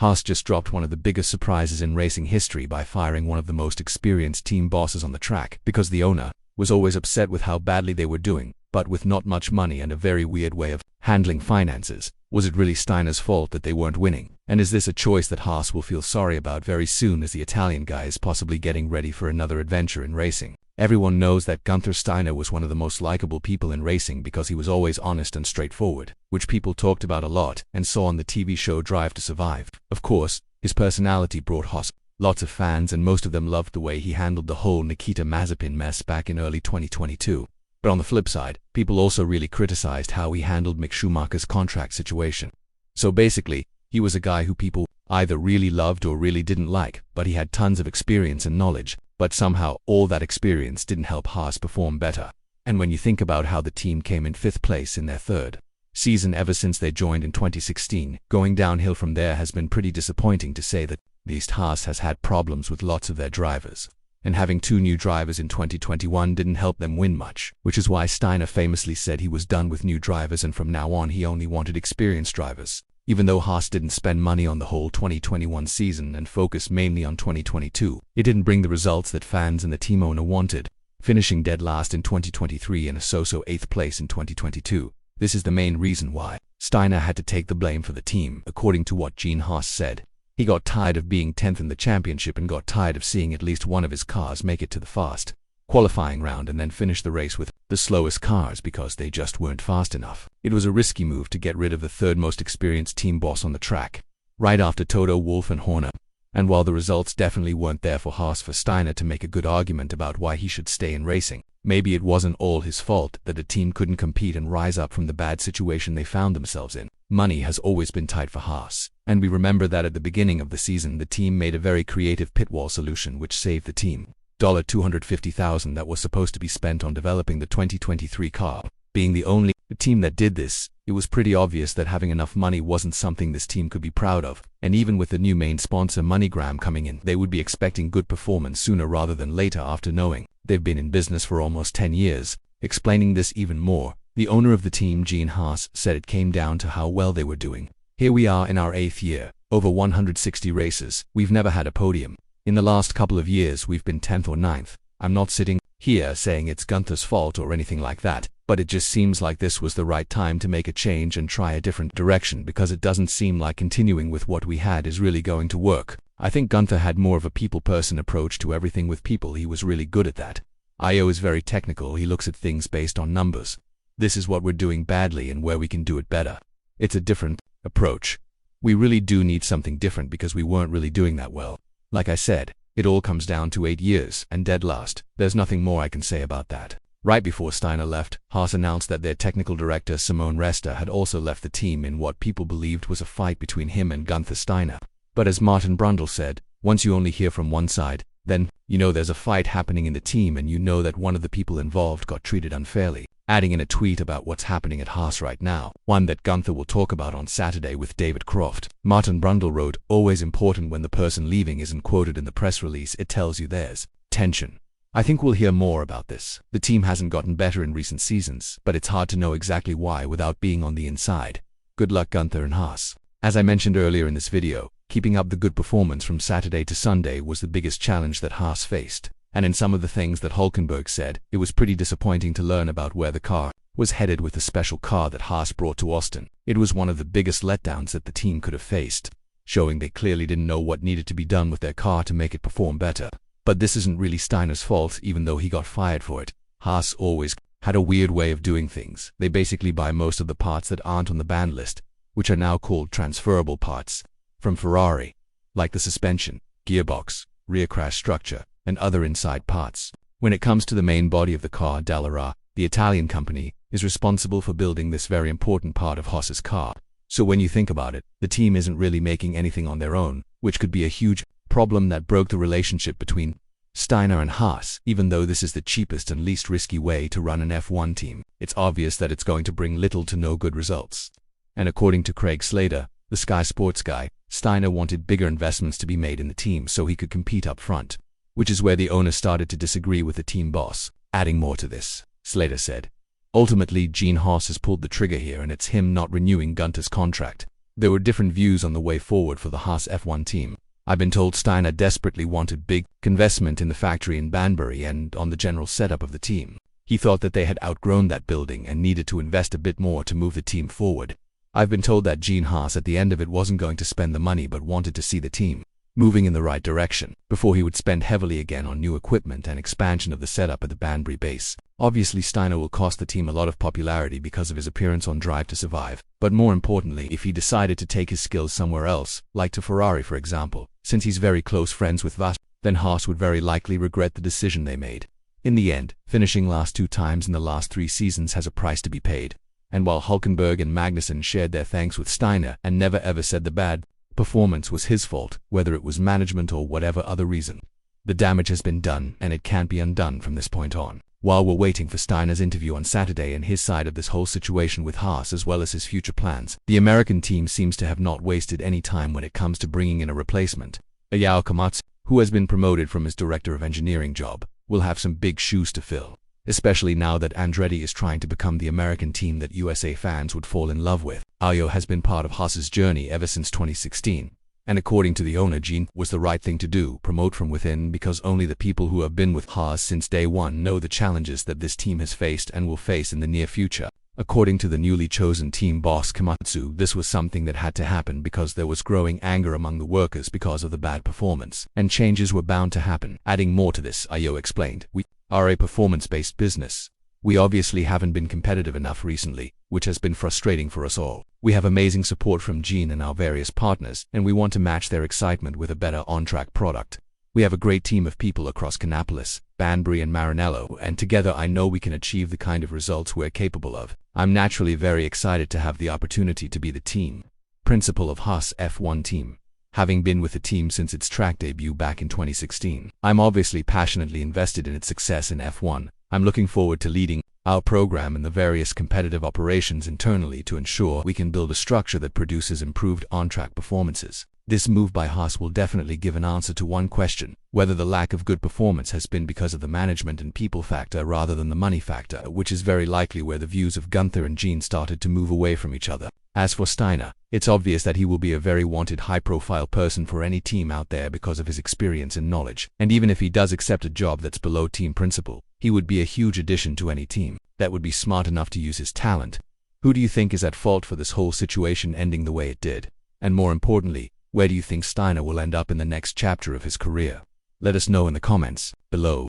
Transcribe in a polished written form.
Haas just dropped one of the biggest surprises in racing history by firing one of the most experienced team bosses on the track, because the owner was always upset with how badly they were doing, but with not much money and a very weird way of handling finances. Was it really Steiner's fault that they weren't winning? And is this a choice that Haas will feel sorry about very soon, as the Italian guy is possibly getting ready for another adventure in racing? Everyone knows that Guenther Steiner was one of the most likable people in racing because he was always honest and straightforward, which people talked about a lot and saw on the TV show Drive to Survive. Of course, his personality brought Haas lots of fans, and most of them loved the way he handled the whole Nikita Mazepin mess back in early 2022. But on the flip side, people also really criticized how he handled Mick Schumacher's contract situation. So basically, he was a guy who people either really loved or really didn't like, but he had tons of experience and knowledge, but somehow all that experience didn't help Haas perform better. And when you think about how the team came in 5th place in their 3rd season ever since they joined in 2016, going downhill from there has been pretty disappointing, to say that least. Haas has had problems with lots of their drivers, and having 2 new drivers in 2021 didn't help them win much, which is why Steiner famously said he was done with new drivers and from now on he only wanted experienced drivers. Even though Haas didn't spend money on the whole 2021 season and focused mainly on 2022, it didn't bring the results that fans and the team owner wanted, finishing dead last in 2023 and a so-so 8th place in 2022. This is the main reason why Steiner had to take the blame for the team, according to what Gene Haas said. He got tired of being 10th in the championship and got tired of seeing at least one of his cars make it to the fast qualifying round and then finish the race with the slowest cars because they just weren't fast enough. It was a risky move to get rid of the 3rd most experienced team boss on the track, right after Toto Wolff and Horner. And while the results definitely weren't there for Haas, for Steiner to make a good argument about why he should stay in racing, maybe it wasn't all his fault that the team couldn't compete and rise up from the bad situation they found themselves in. Money has always been tight for Haas, and we remember that at the beginning of the season the team made a very creative pit wall solution which saved the team $250,000 that was supposed to be spent on developing the 2023 car. Being the only team that did this, it was pretty obvious that having enough money wasn't something this team could be proud of, and even with the new main sponsor MoneyGram coming in, they would be expecting good performance sooner rather than later after knowing they've been in business for almost 10 years. Explaining this even more, the owner of the team, Gene Haas, said it came down to how well they were doing. Here we are in our 8th year, over 160 races, we've never had a podium. In the last couple of years we've been 10th or 9th. I'm not sitting here saying it's Guenther's fault or anything like that, but it just seems like this was the right time to make a change and try a different direction, because it doesn't seem like continuing with what we had is really going to work. I think Guenther had more of a people-person approach to everything with people. He was really good at that. IO is very technical, he looks at things based on numbers. This is what we're doing badly and where we can do it better. It's a different approach. We really do need something different because we weren't really doing that well. Like I said, it all comes down to 8 years and dead last. There's nothing more I can say about that. Right before Steiner left, Haas announced that their technical director Simone Resta had also left the team in what people believed was a fight between him and Guenther Steiner. But as Martin Brundle said, once you only hear from one side, then you know there's a fight happening in the team and you know that one of the people involved got treated unfairly. Adding in a tweet about what's happening at Haas right now, one that Guenther will talk about on Saturday with David Croft. Martin Brundle wrote, "Always important when the person leaving isn't quoted in the press release, it tells you there's tension." I think we'll hear more about this. The team hasn't gotten better in recent seasons, but it's hard to know exactly why without being on the inside. Good luck Guenther and Haas. As I mentioned earlier in this video, keeping up the good performance from Saturday to Sunday was the biggest challenge that Haas faced. And in some of the things that Hülkenberg said, it was pretty disappointing to learn about where the car was headed with the special car that Haas brought to Austin. It was one of the biggest letdowns that the team could have faced, showing they clearly didn't know what needed to be done with their car to make it perform better. But this isn't really Steiner's fault, even though he got fired for it. Haas always had a weird way of doing things. They basically buy most of the parts that aren't on the banned list, which are now called transferable parts, from Ferrari, like the suspension, gearbox, rear crash structure, and other inside parts. When it comes to the main body of the car, Dallara, the Italian company, is responsible for building this very important part of Haas's car. So when you think about it, the team isn't really making anything on their own, which could be a huge problem that broke the relationship between Steiner and Haas. Even though this is the cheapest and least risky way to run an F1 team, it's obvious that it's going to bring little to no good results. And according to Craig Slater, the Sky Sports guy, Steiner wanted bigger investments to be made in the team so he could compete up front, which is where the owner started to disagree with the team boss. Adding more to this, Slater said, "Ultimately, Gene Haas has pulled the trigger here and it's him not renewing Guenther's contract. There were different views on the way forward for the Haas F1 team. I've been told Steiner desperately wanted big investment in the factory in Banbury and on the general setup of the team. He thought that they had outgrown that building and needed to invest a bit more to move the team forward. I've been told that Gene Haas at the end of it wasn't going to spend the money but wanted to see the team moving in the right direction before he would spend heavily again on new equipment and expansion of the setup at the Banbury base. Obviously, Steiner will cost the team a lot of popularity because of his appearance on Drive to Survive, but more importantly, if he decided to take his skills somewhere else, like to Ferrari for example, since he's very close friends with Haas, then Haas would very likely regret the decision they made. In the end, finishing last 2 times in the last 3 seasons has a price to be paid. And while Hülkenberg and Magnussen shared their thanks with Steiner and never ever said the bad performance was his fault, whether it was management or whatever other reason, the damage has been done and it can't be undone from this point on. While we're waiting for Steiner's interview on Saturday and his side of this whole situation with Haas as well as his future plans, the American team seems to have not wasted any time when it comes to bringing in a replacement. Ayao Komatsu, who has been promoted from his director of engineering job, will have some big shoes to fill, especially now that Andretti is trying to become the American team that USA fans would fall in love with. Ayao has been part of Haas's journey ever since 2016, and according to the owner, Gene was the right thing to do, promote from within, because only the people who have been with Haas since day one know the challenges that this team has faced and will face in the near future. According to the newly chosen team boss Komatsu, this was something that had to happen because there was growing anger among the workers because of the bad performance, and changes were bound to happen. Adding more to this, Ayao explained, "We are a performance-based business. We obviously haven't been competitive enough recently, which has been frustrating for us all. We have amazing support from Gene and our various partners, and we want to match their excitement with a better on-track product. We have a great team of people across Kannapolis, Banbury and Maranello, and together I know we can achieve the kind of results we're capable of. I'm naturally very excited to have the opportunity to be the team principal of Haas F1 team, having been with the team since its track debut back in 2016. I'm obviously passionately invested in its success in F1. I'm looking forward to leading our program in the various competitive operations internally to ensure we can build a structure that produces improved on-track performances. This move by Haas will definitely give an answer to one question, whether the lack of good performance has been because of the management and people factor rather than the money factor, which is very likely where the views of Guenther and Gene started to move away from each other. As for Steiner, it's obvious that he will be a very wanted high-profile person for any team out there because of his experience and knowledge, and even if he does accept a job that's below team principal, he would be a huge addition to any team that would be smart enough to use his talent. Who do you think is at fault for this whole situation ending the way it did? And more importantly, where do you think Steiner will end up in the next chapter of his career? Let us know in the comments below.